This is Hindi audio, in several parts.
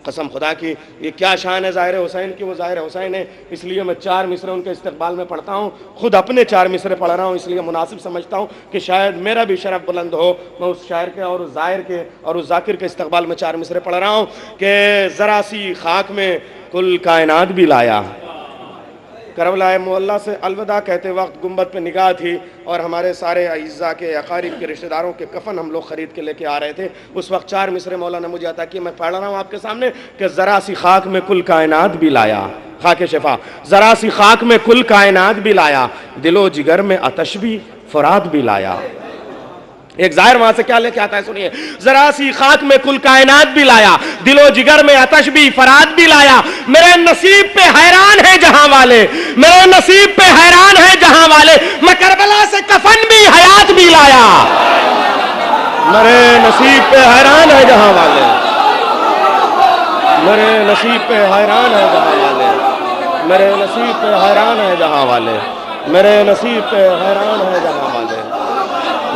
कसम खुदा की, ये क्या शान है ज़ाहिर हुसैन की, वो ज़ाहिर हुसैन है, इसलिए मैं 4 मिसरे उनके इस्तकबाल में पढ़ता हूँ। खुद अपने 4 मिसरे पढ़ रहा हूँ, इसलिए मुनासिब समझता हूँ कि शायद मेरा भी शरफ बुलंद हो। मैं उस शायर के और उस ज़ाहिर के और उस ज़ाकिर के इस्तकबाल में 4 मिसरे पढ़ रहा हूँ कि ज़रा सी खाक में कुल कायनात भी लाया। करबला मुअल्ला से अलविदा कहते वक्त गुंबद पे निगाह थी और हमारे सारे अइज़्ज़ा के अकारीब के रिश्तेदारों के कफन हम लोग ख़रीद के लेके आ रहे थे। उस वक्त 4 मिसरे मौला ने मुझे अता किए, मैं पढ़ रहा हूँ आपके सामने कि ज़रा सी खाक में कुल कायनात भी लाया, खाके शिफा, ज़रा सी खाक में कुल कायनात भी लाया, दिलो जिगर में आतश भी फराद भी लाया। एक ज़ाहिर वहां से क्या लेके आता है सुनिए, जरा सी खाक में कुल कायनात भी लाया, दिलो जिगर में आतश भी फराद भी लाया। मेरे नसीब पे हैरान है जहां वाले, मेरे नसीब पे हैरान है जहां वाले, मैं करबला से कफन भी हयात भी लाया। मेरे नसीब पे हैरान है जहां वाले, मेरे नसीब पे हैरान है जहां वाले, मेरे नसीब पे हैरान है जहां वाले, मेरे नसीब पे हैरान है जहां वाले।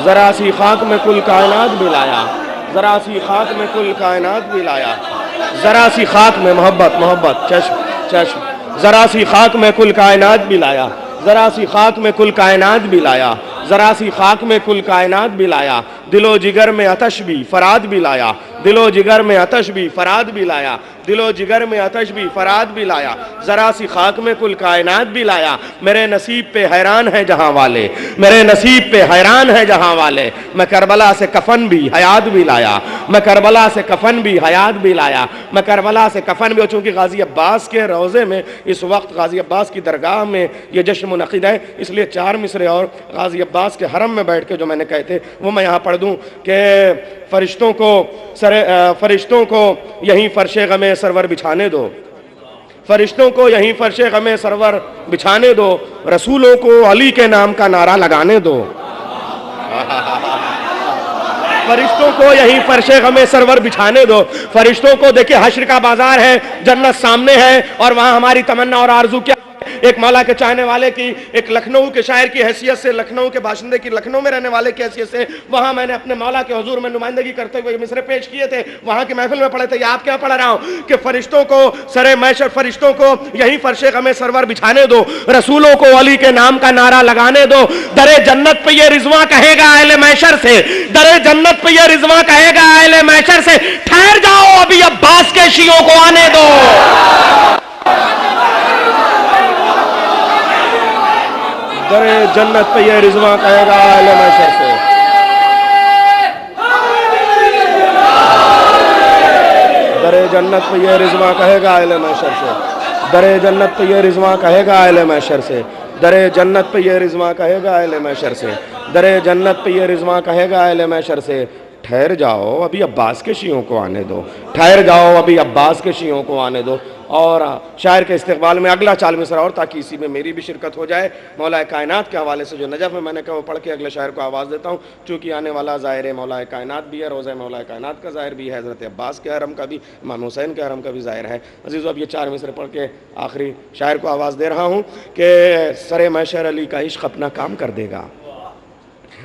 ज़रा सी खाक में कुल कायनात भी लाया, ज़रा सी खाक में कुल कायनात भी लाया, ज़रा सी खाक में मोहब्बत मोहब्बत चश्म चश्म, ज़रा सी खाक में कुल कायनात भी लाया, ज़रा सी खाक में कुल कायनात भी लाया, ज़रा सी खाक में कुल कायनात भी लाया, दिलो जिगर में आतश भी फराद भी लाया, दिलो जिगर में आतश भी फराद भी लाया, दिलो जिगर में आतश भी फराद भी लाया, ज़रा सी खाक में कुल कायनात भी लाया। मेरे नसीब पे हैरान है जहां वाले, मेरे नसीब पे हैरान है जहां वाले, मैं करबला से कफन भी हयात भी लाया, मैं करबला से कफन भी हयात भी लाया, मैं करबला से कफन भी। चूँकि गाजी अब्बास के रोज़े में इस वक्त गाजी अब्बास की दरगाह में ये जश्न मुनक़िद है, इसलिए 4 मिसरे और गाजी अब्बास के हरम में बैठ के जो मैंने कहे थे वो मैं यहाँ पढ़ दूँ कि फरिश्तों को यहीं फर्शे गमे सरवर बिछाने दो, फरिश्तों को यहीं फर्शे गमे सरवर बिछाने दो, रसूलों को अली के नाम का नारा लगाने दो। फरिश्तों को यहीं फर्शे गमे सरवर बिछाने दो। फरिश्तों को देखिए, हश्र का बाजार है, जन्नत सामने है और वहां हमारी तमन्ना और आरजू क्या, एक मौला के चाहने वाले की, एक लखनऊ के शायर की हैसियत से, लखनऊ के बाशिंदे की, लखनऊ में रहने वाले की हैसियत से वहां मैंने अपने मौला के हुजूर में नुमाइंदगी करते हुए मिसरे पेश किए थे, वहां की महफिल में पढ़े थे। आप क्या पढ़ रहा हूं कि फरिश्तों को सरे मैशर, फरिश्तों को यही फर्शे गमे सरवर बिछाने दो, रसूलों को अली के नाम का नारा लगाने दो, दरे जन्नत पे ये रिजवा कहेगा अहले मैशर से, दरे जन्नत पे ये रिजवा कहेगा अहले मैशर से, ठहर जाओ अभी अब्बास के शियों को आने दो। दरे जन्नत पे ये रिजवा कहेगा अहले मैशर से, दरे जन्नत पे ये रिजवा कहेगा अहले मैशर से, दरे जन्नत पे ये रिजवा कहेगा अहले मैशर से, दरे जन्नत पे ये रिजवा कहेगा अहले मैशर से, दरे जन्नत पे ये रिजवा कहेगा अहले मैशर से। ठहर जाओ अभी अब्बास के शियों को आने दो, ठहर जाओ अभी अब्बास के शियों को आने दो। और शायर के इस्तकबाल में अगला 4 मिसरा और, ताकि इसी में मेरी भी शिरकत हो जाए। मौला कायनात के हवाले से जो नजफ़ में मैंने कहा वो पढ़ के अगले शायर को आवाज़ देता हूँ, चूँकि आने वाला ज़ाहिर मौला कायनात भी है, रोज़ा मौला कायनात का ज़ाहिर भी है, हज़रत अब्बास के हरम का भी, इमाम हुसैन के हरम का भी ज़ाहिर है। अज़ीज़ो, अब ये 4 मिसरे पढ़ के आखिरी शायर को आवाज़ दे रहा हूँ कि सरे मैशर अली का इश्क अपना काम कर देगा,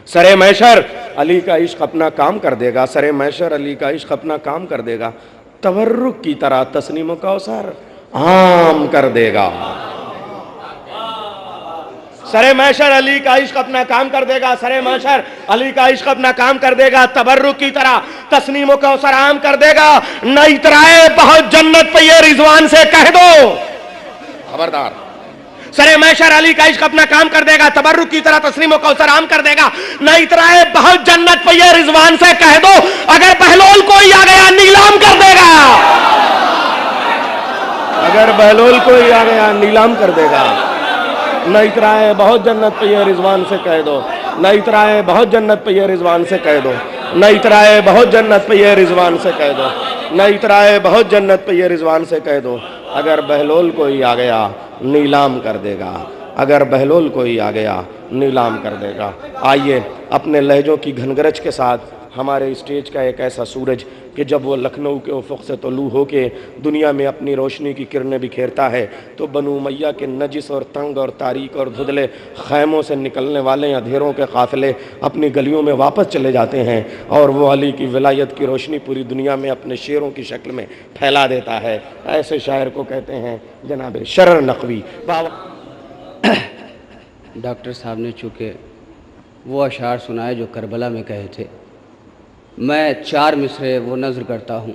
सरे मैशर अली का इश्क अपना काम कर देगा, सरे मैशर अली का इश्क अपना काम कर देगा, तवर्रुक की तरह तस्नीम कौसर आम कर देगा। सरे मैशर अली का इश्क अपना काम कर देगा, सरे मैशर अली का इश्क अपना काम कर देगा, तबर्रुक की तरह तस्नीम कौसर आम कर देगा। न इतराए बहुत जन्नत पे ये रिजवान से कह दो, खबरदार, सरे मैशर अली का इश्क अपना काम कर देगा, तबर्रुक की तरह तस्लीम कौसर आम कर देगा। न इतराए बहुत जन्नत पे ये रिजवान से कह दो, अगर बहलोल कोई आ गया नीलाम कर देगा, अगर बहलोल कोई आ गया नीलाम कर देगा। न इतराए बहुत जन्नत पे ये रिजवान से कह दो, न इतराए बहुत जन्नत पे ये रिजवान से कह दो, न इतराए बहुत जन्नत पे ये रिजवान से कह दो, न इतराए बहुत जन्नत पे ये रिजवान से कह दो, अगर बहलोल कोई आ गया नीलाम कर देगा, अगर बहलोल कोई आ गया नीलाम कर देगा। आइए अपने लहजों की घनगरज के साथ हमारे स्टेज का एक ऐसा सूरज कि जब वो लखनऊ के उफ़ुक़ से तलू हो के दुनिया में अपनी रोशनी की किरणें बिखेरता है तो बनु उमैया के नजिस और तंग और तारीक और धुंधले खैमों से निकलने वाले अंधेरों के काफ़िले अपनी गलियों में वापस चले जाते हैं और वो अली की विलायत की रोशनी पूरी दुनिया में अपने शेरों की शक्ल में फैला देता है। ऐसे शायर को कहते हैं जनाब शरर नकवी। डॉक्टर साहब ने चूँकि वो अशार सुनाए जो करबला में कहे थे, मैं 4 मिसरे वो नज़र करता हूँ।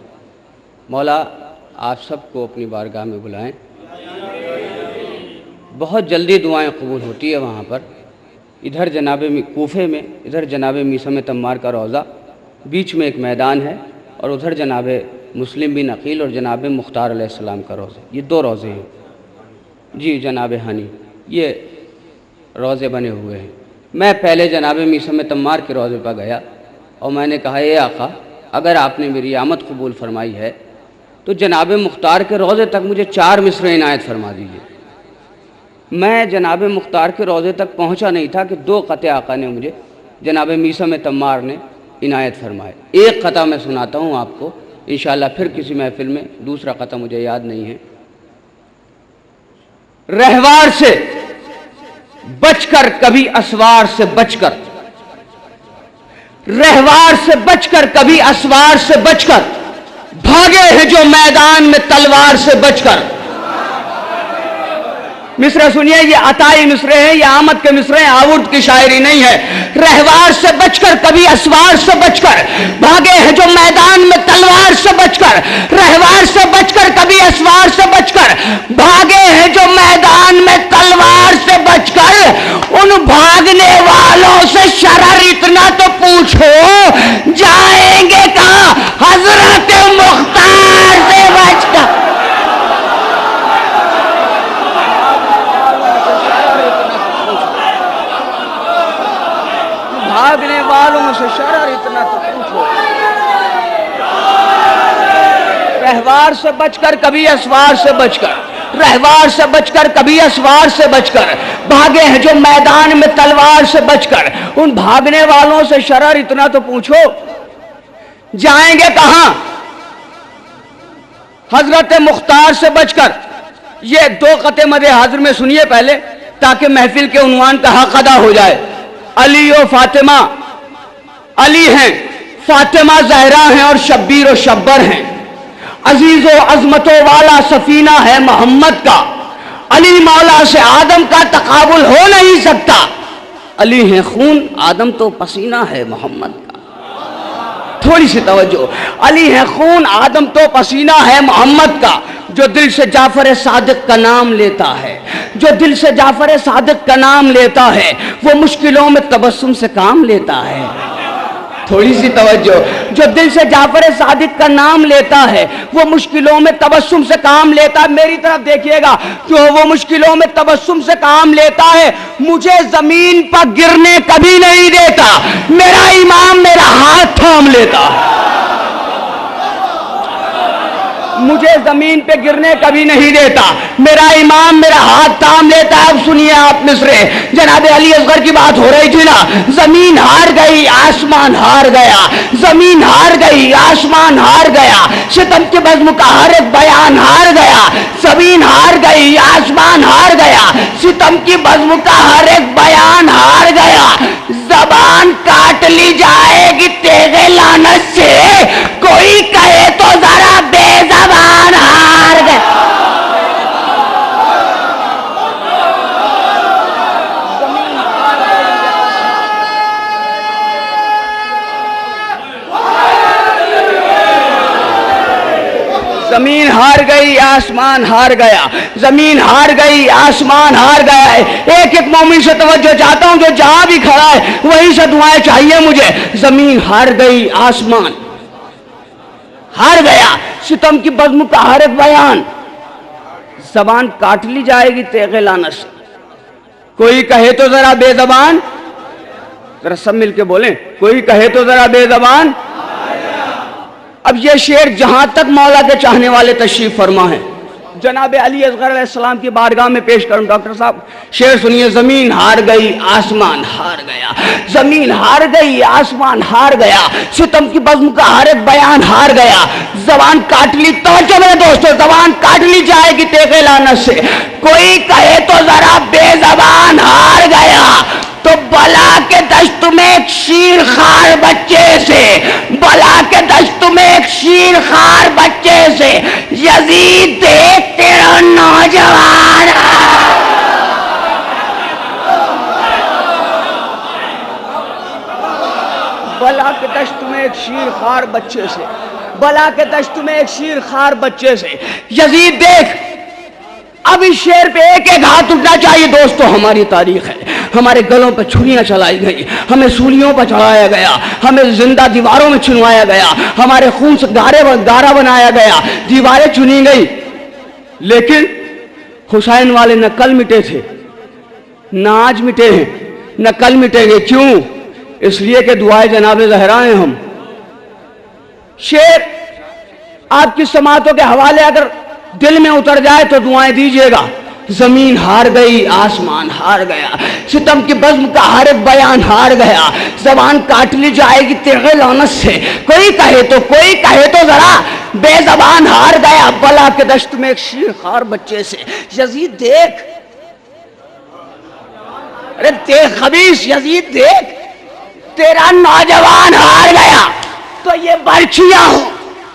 मौला आप सबको अपनी बारगाह में बुलाएं। बहुत जल्दी दुआएं कबूल होती है वहाँ पर। इधर जनाब कूफे में, इधर जनाब मीसम तम्मार का रोज़ा, बीच में एक मैदान है, और उधर जनाब मुस्लिम बिन अकील और जनाब मुख्तार अलैहिस्सलाम का रोज़ा। ये 2 रोज़े हैं जी जनाब हानी, ये रोज़े बने हुए हैं। मैं पहले जनाब मीसम तम्मार के रोज़े पर गया और मैंने कहा, ए आका, अगर आपने मेरी आमद कबूल फरमाई है तो जनाब मुख्तार के रोज़े तक मुझे 4 मिसरे इनायत फरमा दीजिए। मैं जनाब मुख्तार के रोज़े तक पहुंचा नहीं था कि 2 क़ते आका ने मुझे जनाब मीसम तम्मार ने इनायत फरमाए। एक क़ता मैं सुनाता हूँ आपको, इंशाअल्लाह फिर किसी महफिल में। दूसरा क़ता मुझे याद नहीं है। रहवार से बचकर कभी असवार से बचकर, रहवार से बचकर कभी असवार से बचकर, भागे हैं जो मैदान में तलवार से बचकर। मिसरे सुनिए, ये अताई मिसरे हैं, ये आमद के मिसरे हैं, आवुर्द की शायरी नहीं है। रहवार से बचकर कभी असवार से बचकर, भागे हैं जो मैदान में तलवार से बचकर। रहवार से बचकर कभी असवार से बचकर, भागे हैं जो मैदान में तलवार से बचकर। उन भागने वालों से शरर इतना तो पूछो, जाएंगे कहां हजरत मुख्तार से बचकर। भागने वालों से शरर इतना तो पूछो, रहवार से बचकर कभी असवार से बचकर, रहवार से बचकर कभी असवार से बचकर, भागे हैं जो मैदान में तलवार से बचकर। उन भागने वालों से शरर इतना तो पूछो, जाएंगे कहां हजरत मुख्तार से बचकर। ये 2 क़ते मदे हाजिर में सुनिए पहले, ताकि महफिल के उन्वान का हक अदा हो जाए। अली और फातिमा, अली हैं, फातिमा ज़हरा हैं और शब्बीर और शब्बर हैं। अजीज़ व अज़मतों वाला सफीना है मोहम्मद का, अली मौला से आदम का तकाबुल हो नहीं सकता। अली हैं खून, आदम तो पसीना है मोहम्मद का। थोड़ी सी तवज्जो, अली हैं खून, आदम तो पसीना है मोहम्मद का। जो दिल से जाफर सादिक का नाम लेता है, जो दिल से जाफर सादिक का नाम लेता है, वो मुश्किलों में तबस्सुम से काम लेता है। थोड़ी सी तवज्जो, जो दिल से जाफर सादिक का नाम लेता है, वो मुश्किलों में तबस्सुम से काम लेता है। मेरी तरफ देखिएगा, जो वो मुश्किलों में तबस्सुम से काम लेता है, मुझे जमीन पर गिरने कभी नहीं देता। मेरा इमाम मेरा हाथ थाम लेता है, मुझे जमीन पे गिरने कभी नहीं देता। मेरा इमाम मेरा हाथ थाम लेता है। अब सुनिए आप मिसरे, जनाब अली असगर की बात हो रही थी ना। जमीन हार गई, आसमान हार गया, जमीन हार गई, आसमान हार गया, सितम के बज़्म का हर एक बयान हार गया। जमीन हार गई, आसमान हार गया, सितम की बज़्म का हर एक बयान हार गया। जबान काट ली जाएगी तेरे लानत से, कोई कहे तो जरा बेज़बान हार गए। जमीन हार गई, आसमान हार गया, जमीन हार गई, आसमान हार गया। एक एक मोमिन से तवज्जो चाहता हूं, जो जहां भी खड़ा है वहीं से दुआएं चाहिए मुझे। जमीन हार गई, आसमान हार गया, सितम की बज़्म का हर एक बयान। जबान काट ली जाएगी तेगे लानत से, कोई कहे तो जरा बेजबान, जरा सब मिलके बोलें, कोई कहे तो जरा बेजबान। अब ये शेर जहां तक मौला के चाहने वाले तशरीफ फरमा है, जनाब अली असगर अलैहिस्सलाम की बारगाह में पेश करूं। डॉक्टर साहब शेर सुनिए। जमीन हार गई आसमान हार गया, जमीन हार गई आसमान हार गया, सितम की बज़्म का हर एक बयान हार गया। जबान काट ली, तवज्जो मेरे दोस्तों, जबान काट ली जाएगी तेगे लानत से। कोई कहे तो जरा बेजबान हार गया, तो बला के दश्त में एक शीर खार बच्चे से, बला के दश्त में एक शीर खार बच्चे से यजीद देख तेरा नौजवान। बला के दश्त में एक शीर खार बच्चे से, बला के दश्त में एक शीर खार बच्चे से यजीद देख। अब इस शेर पे एक एक हाथ उठना चाहिए दोस्तों। हमारी तारीख है, हमारे गलों पर छुरियां चलाई गई, हमें सूलियों पर चढ़ाया गया, हमें जिंदा दीवारों में चुनवाया गया, हमारे खून से गारा बनाया गया, दीवारें चुनी गई। लेकिन हुसैन वाले न कल मिटे थे, न आज मिटे हैं, न कल मिटेंगे। क्यों? इसलिए कि दुआए जनाब ज़हरा हैं हम। शेर आपकी समातों के हवाले अगर दिल में उतर जाए तो दुआएं दीजिएगा। जमीन हार गई आसमान हार गया, सितम की बज़्म का हर एक बयान हार गया, जबान काट ली जाएगी तेगे लानत से। कोई कहे तो जरा बेजबान हार गया, बला के दश्त में एक शीर खार बच्चे से यजीद देख। अरे देख खबीस, यजीद देख तेरा नौजवान हार गया। तो ये बर्छियां हो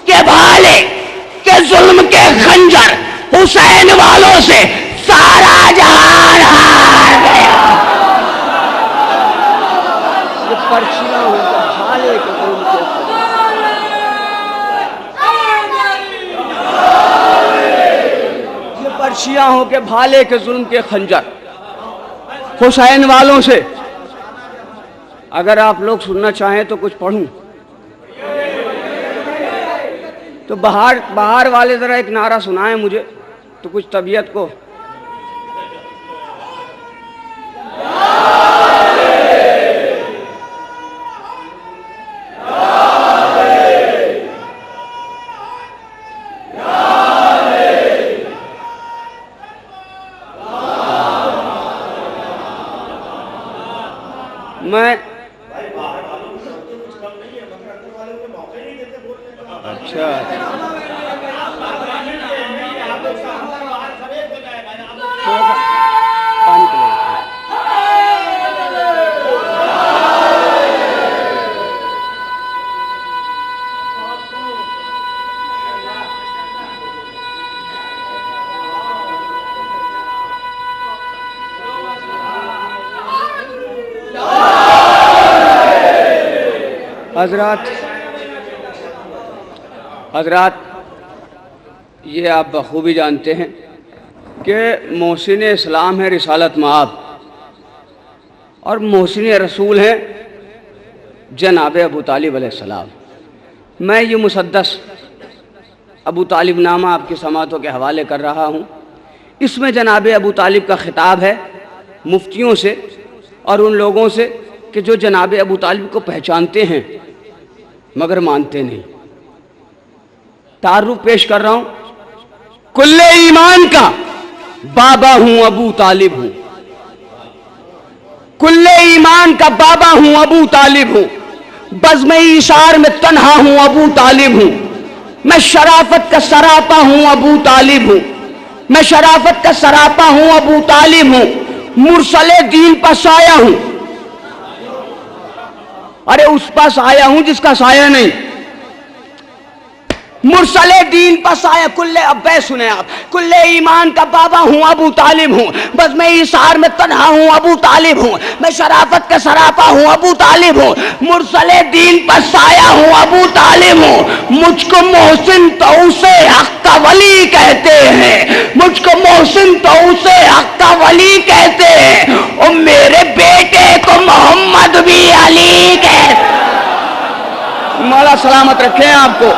के भाले के जुल्म के खंजर हुसैन वालों से सारा जहान हार गया। ये पर्चियां हो के भाले के जुल्म के खंजर, ये पर्चियां हो के भाले के जुल्म के खंजर हुसैन वालों से। अगर आप लोग सुनना चाहें तो कुछ पढ़ूं तो बाहर वाले जरा एक नारा सुनाएं मुझे, तो कुछ तबीयत को। मैं अच्छा पानी पिलाइए। हजरात ये आप बखूबी जानते हैं कि मोहसिन इस्लाम है रिसालत मआब, और मोहसिन रसूल हैं जनाब अबू तालिब अलैहिस्सलाम। मैं ये मुसद्दस अबू तालिब नामा आपकी समातों के हवाले कर रहा हूँ। इसमें जनाब अबू तालिब का खिताब है मुफ्तियों से और उन लोगों से कि जो जनाब अबू तालिब को पहचानते हैं मगर मानते नहीं। तारुफ पेश कर रहा हूं। कुल्ले ईमान का बाबा हूं अबू तालिब हूं, कुल्ले ईमान का बाबा हूं अबू तालिब हूं, बज़्म इशार में तन्हा हूं अबू तालिब हूं, मैं शराफत का सरापा हूं अबू तालिब हूं, मैं शराफत का सरापा हूं अबू तालिब हूं, मुरसले दीन पर साया हूं। अरे उस पास आया हूं जिसका साया नहीं, मुरसले दीन पर साया। कुल्ले अब्बे सुने आप, कुल्ले ईमान का बाबा हूं अबू तालिब हूं, बस मैं इशार में तन्हा हूं अबू तालिब हूं, मैं शराफत का सरापा हूं अबू तालिब हूं, मुरसले दीन पर साया हूं अबू तालिब हूं। मुझको मोहसिन तो उसे हक का वली कहते हैं, मुझको मोहसिन तो उसे हक का वली कहते हैं, और मेरे बेटे को मोहम्मद भी अली कहते। मौला सलामत रखें आपको।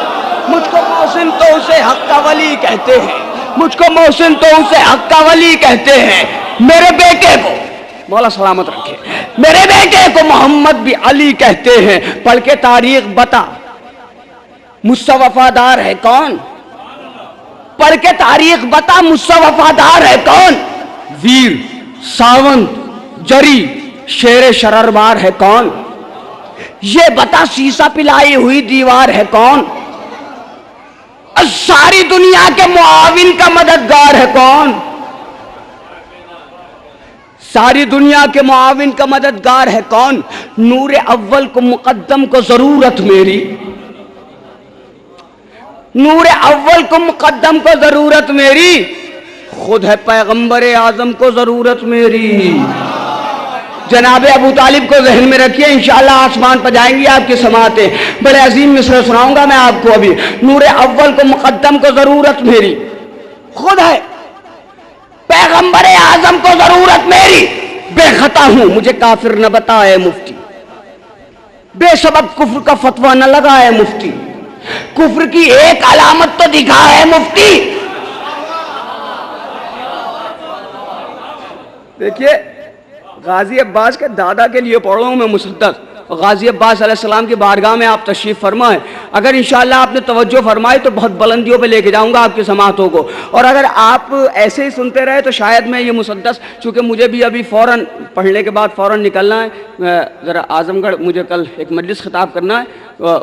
मुझको मोहसिन तो उसे हक का वली कहते हैं, मुझको मोहसिन तो उसे हक का वली कहते हैं, मेरे बेटे को मौला सलामत रखे, मेरे बेटे को मोहम्मद भी अली कहते हैं। पढ़ के तारीख बता मुझसे वफादार है कौन, पढ़ के तारीख बता, मुझसे वफादार है कौन? वीर, सावंत, जरी, शेर शररबार है कौन? ये बता, शीशा पिलाई हुई दीवार है कौन? सारी दुनिया के मुआविन का मददगार है कौन? सारी दुनिया के मुआविन का मददगार है कौन? नूर अव्वल को मुकद्दम को जरूरत मेरी, नूर अव्वल को मुकद्दम को जरूरत मेरी, खुद है पैगंबर आजम को जरूरत मेरी। जनाबे अबू तालिब को जहन में रखिए, इंशाअल्लाह आसमान पर जाएंगी आपकी समातें। बड़े अजीम मिसरे सुनाऊंगा मैं आपको अभी। नूर अव्वल को मुकद्दम को जरूरत मेरी, खुद है पैगंबर आजम को जरूरत मेरी। बेखता हूं मुझे काफिर न बताए मुफ्ती, बेसबब कुफ्र का फतवा न लगाए मुफ्ती, कुफ्र की एक अलामत तो दिखा है मुफ्ती। देखिए, गाजी अब्बास के दादा के लिए पढ़ रहा हूं मैं मुसद्दक। गाजी अब्बास अलैहिस्सलाम की बारगाह में आप तशरीफ़ फरमाएं। अगर इंशाअल्लाह आपने तवज्जो फरमाई तो बहुत बुलंदियों पे लेके जाऊंगा आपकी समातों को। और अगर आप ऐसे ही सुनते रहे तो शायद मैं ये मुसद्दस, चूँकि मुझे भी अभी फ़ौरन पढ़ने के बाद फ़ौरन निकलना है, ज़रा आज़मगढ़ मुझे कल एक मजलिस ख़िताब करना है,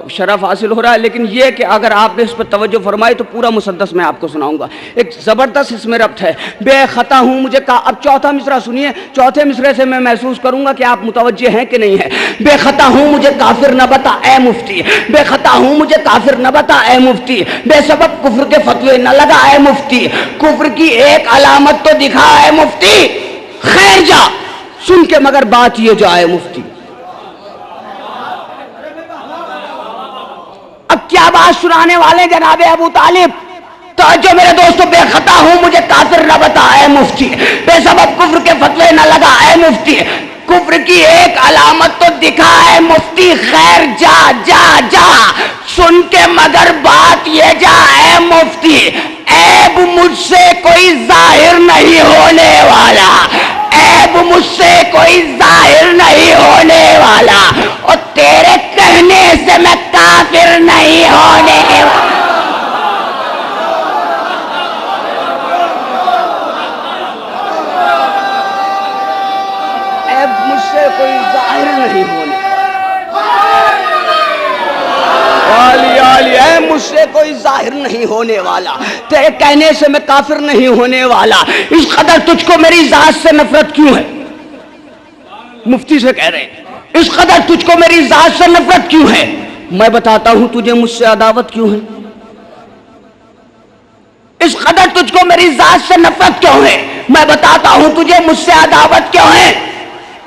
शरफ हासिल हो रहा है। लेकिन ये कि अगर आपने इस पर तवज्जो फरमाई तो पूरा मुसद्दस मैं आपको सुनाऊंगा। एक ज़बरदस्त इसमें रब्त है। बेखता हूँ मुझे का, अब चौथा मिसरा सुनिए, चौथे मिसरे से मैं महसूस करूंगा कि आप मुतवज्जे हैं कि नहीं है। बेखता हूँ मुझे काफिर न बता ए मुफ्ती, बेखता हूँ मुझे काफिर न बता ए मुफ्ती, बेसबब कुफ्र के फतवे न लगा ए मुफ्ती, कुफ्र की एक अलामत तो दिखा है मुफ्ती। खैर जा सुन के मगर बात ये जाए मुफ्ती। अब क्या बात सुनाने वाले जनाबे अबू तालिब? तो जो मेरे दोस्तों, बेखता हूं मुझे काफिर न बता ए मुफ्ती, बेसबब कुफ्र के फतवे न लगा ए मुफ्ती, कुफ्र की एक अलामत तो दिखा है मुफ्ती। खैर जा जा जा सुन के मगर बात ये जा ए मुफ्ती, ऐब मुझसे कोई जाहिर नहीं होने वाला, ऐब मुझसे कोई जाहिर नहीं होने वाला, और तेरे कहने से मैं काफिर नहीं होने वाला। ऐब मुझसे कोई जाहिर नहीं होने वाली, मुझसे कोई जाहिर नहीं होने वाला, तेरे कहने से मैं काफिर नहीं होने वाला। इस कदर तुझको मेरी जात से नफरत क्यों है? मुफ्ती से कह रहे हैं, इस कदर तुझको मेरी जात से नफरत क्यों है? मैं बताता हूं तुझे मुझसे अदावत क्यों है। इस कदर तुझको मेरी जात से नफरत क्यों है? मैं बताता हूं तुझे मुझसे अदावत क्यों है।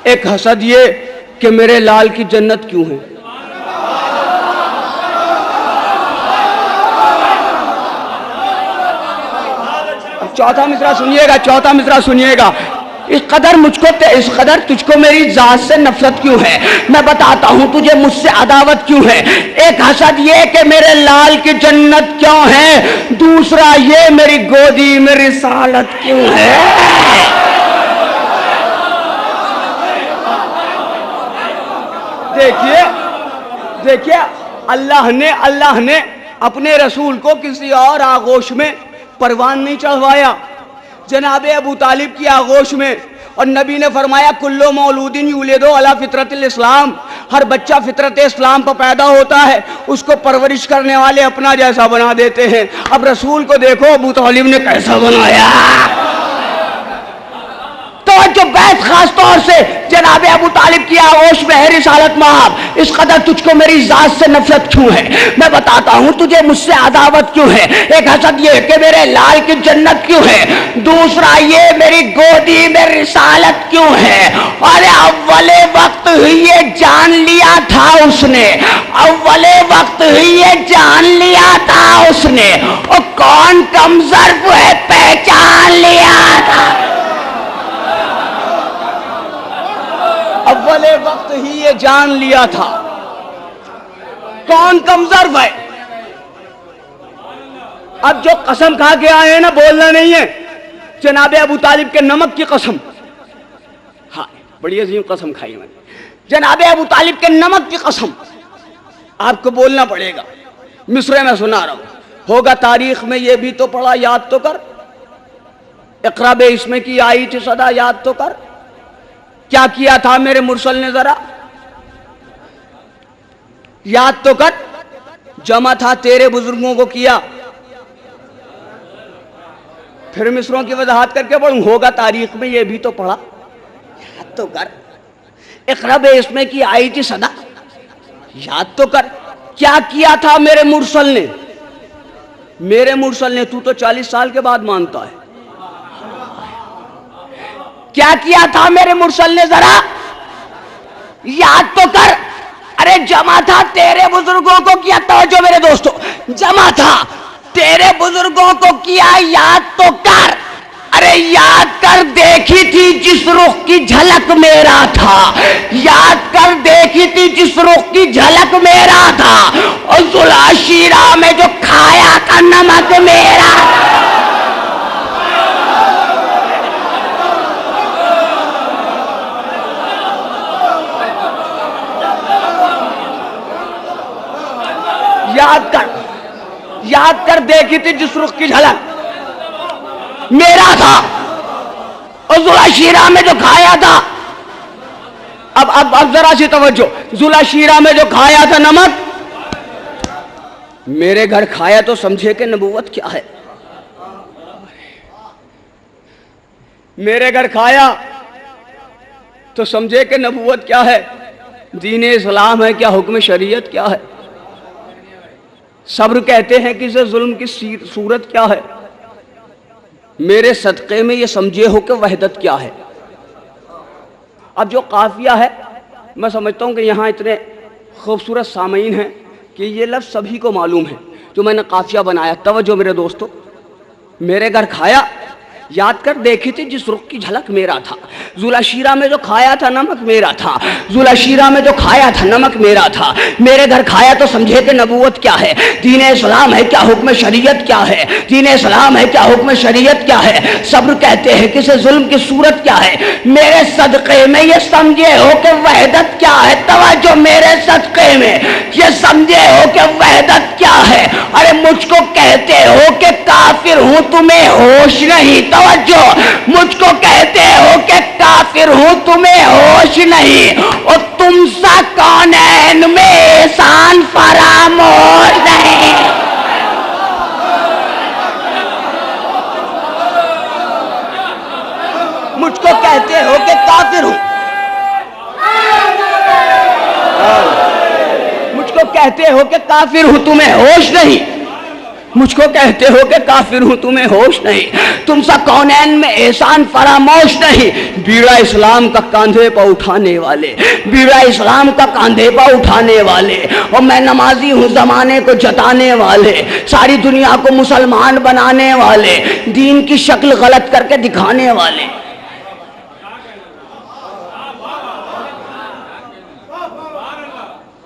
एक हसद ये कि मेरे लाल की जन्नत क्यों है। चौथा मिसरा सुनिएगा, चौथा मिसरा सुनिएगा। इस कदर तुझको मेरी जात से नफरत क्यों है? मैं बताता हूं तुझे मुझसे अदावत क्यों है। एक हसद ये कि मेरे लाल की जन्नत क्यों है, दूसरा ये मेरी गोदी में रिसालत क्यों है। देखिए देखिए, अल्लाह ने अपने रसूल को किसी और आगोश में परवान नहीं चढ़वाया, जनाबे अबू तालिब की आगोश में। और नबी ने फरमाया, कुल्लो मौलूदिन यूलिदो अला फितरतिल इस्लाम, हर बच्चा फितरत इस्लाम पर पैदा होता है, उसको परवरिश करने वाले अपना जैसा बना देते हैं। अब रसूल को देखो अबू तालिब ने कैसा बनाया। तो जो बैत खास तौर से जनाबे अबू तालिब की आगोश में है रिसालत महाब। इस कदर तुझको मेरी जात से नफरत क्यों है? मैं बताता हूं तुझे मुझसे अदावत क्यों है। एक हसद ये कि मेरे लाल की जन्नत क्यों है, दूसरा ये मेरी गोदी में रिसालत क्यों है। और अव्वले वक्त ही ये जान लिया था उसने, अव्वले वक्त ही ये जान लिया था उसने, और कौन कम ज़र्फ़ है पहचान लिया था। अव्वले वक्त ही ये जान लिया था कौन कमजोर है। अब जो कसम खा के आए हैं ना, बोलना नहीं है। जनाबे अबू तालिब के नमक की कसम, हाँ बड़ी अजीम कसम खाई मैंने। जनाबे अबू तालिब के नमक की कसम आपको बोलना पड़ेगा। मिस्र में सुना रहा हूं, होगा तारीख में ये भी तो पढ़ा, याद तो कर। इक़रा बे इसमें की आई थी सदा, याद तो कर। क्या किया था मेरे मुरसल ने जरा याद तो कर। जमा था तेरे बुजुर्गों को किया। फिर मिसरों की वजाहत करके पढ़ूं, होगा तारीख में ये भी तो पढ़ा, याद तो कर। इक़रा बे इसमें की आई थी सदा, याद तो कर। क्या किया था मेरे मुरसल ने, मेरे मुरसल ने, तू तो 40 साल के बाद मानता है। क्या किया था मेरे मुरसल ने जरा याद तो कर। अरे जमा था तेरे बुजुर्गों को किया, तवज्जो मेरे दोस्तों, जमा था तेरे बुजुर्गों को किया, याद तो कर। अरे याद कर, देखी थी जिस रुख की झलक मेरा था, याद कर, देखी थी जिस रुख की झलक मेरा था, और जुला शीरा में जो खाया था नमक मेरा। याद कर, याद कर, देखी थी जिस रुख की झलक मेरा था, और जुला शीरा में जो खाया था। अब जरा सी तवज्जो, जुला शीरा में जो खाया था नमक मेरे घर खाया, तो समझे कि नबूवत क्या है। मेरे घर खाया तो समझे कि नबूवत क्या है, दीन इस्लाम है क्या, हुक्म शरीयत क्या है। सब्र कहते हैं कि इसे जुल्म की सूरत क्या है। मेरे सदक़े में ये समझे हो कि वहदत क्या है। अब जो काफिया है, मैं समझता हूं कि यहाँ इतने खूबसूरत सामीन हैं कि ये लफ्ज़ सभी को मालूम है जो मैंने काफिया बनाया। तवज्जो मेरे दोस्तों, मेरे घर खाया, याद कर, देखी थी जिस रुख की झलक मेरा था, जुला शीरा में जो खाया था नमक मेरा था, जुला शीरा में जो खाया था नमक मेरा था। मेरे घर खाया तो समझे कि नबूवत क्या है, दीन इस्लाम है क्या, हुक्म शरीयत क्या है, दीन इस्लाम है क्या, हुक्म शरीयत क्या है। सब्र कहते हैं कि इसे जुल्म की सूरत क्या है। मेरे सदक़े में ये समझे हो कि वहदत क्या है। तवज्जो, मेरे सदक़े में ये समझे हो कि वहदत क्या है। अरे मुझको कहते हो कि काफिर हूं, तुम्हें होश नहीं। तवज्जो, मुझको कहते हो कि काफिर हूं, तुम्हें होश नहीं, और तुम सा कौनैन में एहसान फरामोश नहीं। मुझको कहते हो कि काफिर हूं, मुझको कहते हो कि काफिर हूं, तुम्हें होश नहीं। मुझको कहते हो कि काफिर हूं, तुम्हें होश नहीं। तुम सा कौनैन में एहसान फरामोश नहीं। बीड़ा इस्लाम का कांधे पर उठाने वाले, बीड़ा इस्लाम का कांधे पर उठाने वाले, और मैं नमाजी हूं जमाने को जताने वाले, सारी दुनिया को मुसलमान बनाने वाले, दीन की शक्ल गलत करके दिखाने वाले।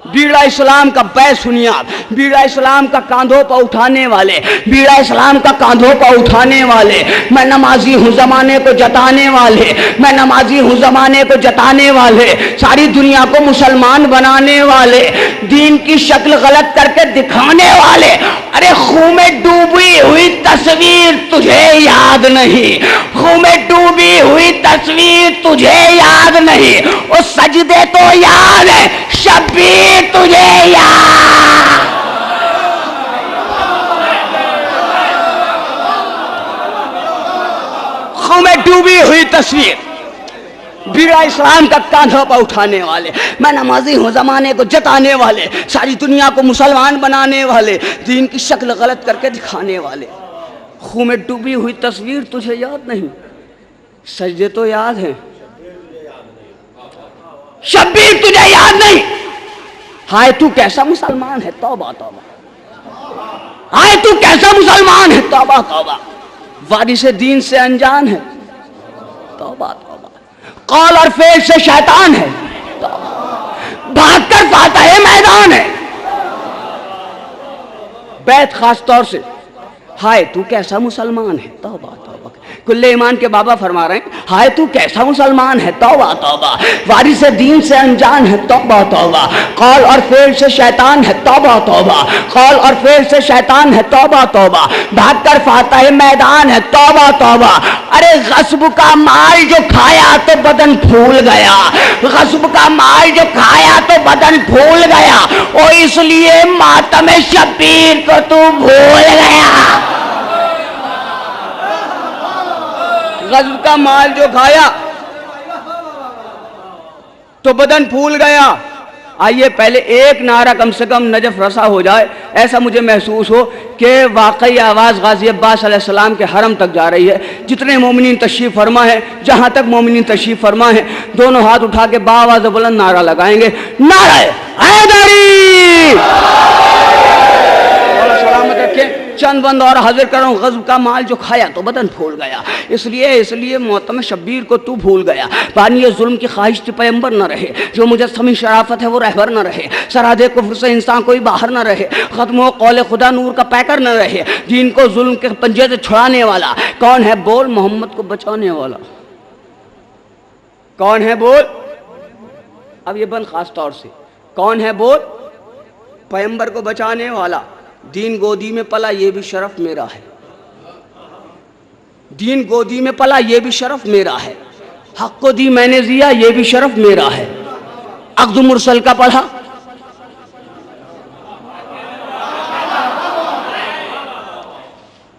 बीड़ा इस्लाम का बैसुनियाद, बीड़ा इस्लाम का कांधों पर उठाने वाले, बीड़ा इस्लाम का कांधों पर उठाने वाले। मैं नमाजी हूँ जमाने को जताने वाले, मैं नमाजी हूँ जमाने को जताने वाले, सारी दुनिया को मुसलमान बनाने वाले, दीन की शक्ल गलत करके दिखाने वाले। अरे खून में डूबी हुई तस्वीर तुझे याद नहीं, खून में डूबी हुई तस्वीर तुझे याद नहीं, वो सजदे तो याद है, शब्बीर तुझे याद। खून में डूबी हुई तस्वीर, बीड़ा इस्लाम का कांधों पर उठाने वाले, मैं नमाजी हूँ जमाने को जताने वाले, सारी दुनिया को मुसलमान बनाने वाले, दीन की शक्ल गलत करके दिखाने वाले। खून में डूबी हुई तस्वीर तुझे याद नहीं, सजदे तो याद हैं, शब्बीर तुझे याद नहीं। हाय तू कैसा मुसलमान है, तौबा तौबा। हाय तू कैसा मुसलमान है, तौबा तौबा। वारिस दीन से अनजान है, तौबा तौबा। कौल और फेल से शैतान है, भागकर फातह मैदान है। बैत खास तौर से, हाय तू कैसा मुसलमान है, तौबा तौबा। कुल्ले ईमान के बाबा फरमा रहे हैं, हाय तू कैसा मुसलमान है, तौबा तौबा, वारिस दीन से अनजान है, तौबा तौबा, कौल और फेल से शैतान है, तौबा तौबा, कौल और फेल से शैतान है, तौबा तौबा, भागकर फातह मैदान है, तौबा तौबा। अरे गस्ब का माल जो खाया तो बदन फूल गया, गस्ब का माल जो खाया तो बदन फूल गया, और इसलिए मातम शब्बीर को तू भूल गया। गस्ब का माल जो खाया तो बदन फूल गया। आइए पहले एक नारा कम से कम नजफ रसा हो जाए, ऐसा मुझे महसूस हो कि वाकई आवाज़ गाजी अब्बास अलैहिस्सलाम के हरम तक जा रही है। जितने मोमिनीन तशरीफ़ फरमा है, जहाँ तक मोमिनीन तशरीफ़ फरमा है, दोनों हाथ उठा के बाआवाज़ बुलंद नारा लगाएंगे, नारे हैदरी। सलामत रखें। चंद बंद और हाजिर कर रहा हूँ। गज़ब का माल जो खाया तो बदन फूल गया, इसलिए मोहतम शब्बीर को तू भूल गया। बानी जुल्म की ख्वाहिश थी पैगंबर न रहे, जो मुजस्समी शराफत है वो रहबर न रहे, सरादे कुफ्र से इंसान कोई बाहर न रहे, खत्म हो कौले खुदा नूर का पैकर न रहे, दीन को जुल्म के पंजे से छुड़ाने वाला कौन है बोल, मोहम्मद को बचाने वाला कौन है बोल। अब ये बंद खास तौर से, कौन है बोल, पैगंबर को बचाने वाला। दीन गोदी में पला ये भी शरफ मेरा है, दीन गोदी में पला ये भी शरफ मेरा है, हक को दी मैंने दिया ये भी शरफ मेरा है। अक़्द मुरसल का पढ़ा,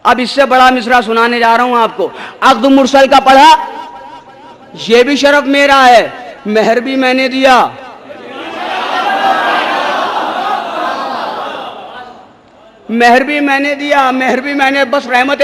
अब इससे बड़ा मिसरा सुनाने जा रहा हूं आपको। अक़्द मुरसल का पढ़ा, ये भी शरफ मेरा है, मेहर भी मैंने दिया, मेहर भी मैंने दिया, मेहर भी मैंने, बस रहमत